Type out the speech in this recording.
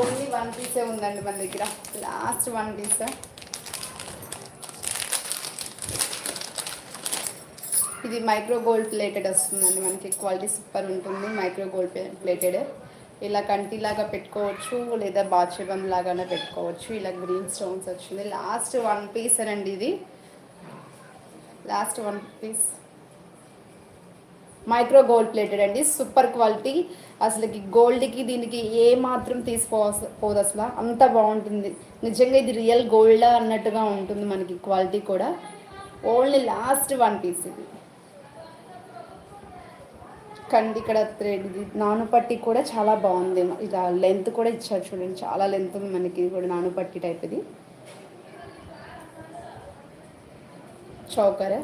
Only one పీసే ఉందండి మన దగ్గర, లాస్ట్ వన్ పీస్. ఇది మైక్రో గోల్డ్ ప్లేటెడ్ వస్తుందండి మనకి, క్వాలిటీ సూపర్ ఉంటుంది. మైక్రో గోల్డ్ ప్లేటెడ్ ఇలా కంటిలాగా పెట్టుకోవచ్చు, లేదా బాచబం లాగానే పెట్టుకోవచ్చు. ఇలా గ్రీన్ స్టోన్స్ వచ్చింది. లాస్ట్ వన్ పీస్ అండి ఇది, last one piece. Micro gold plated అండి, సూపర్ క్వాలిటీ. అసలుకి గోల్డ్కి దీనికి ఏ మాత్రం తీసుకోపోదు, అసలు అంత బాగుంటుంది. నిజంగా ఇది రియల్ గోల్డా అన్నట్టుగా ఉంటుంది మనకి క్వాలిటీ కూడా. ఓన్లీ లాస్ట్ వన్ పీస్ ఇది. కండి ఇక్కడ థ్రెడ్, ఇది నానుపట్టి కూడా చాలా బాగుంది. ఇలా లెంత్ కూడా ఇచ్చారు చూడండి, చాలా లెంత్ ఉంది మనకి. ఇది కూడా నానుపట్టి టైప్. ఇది చౌకర్.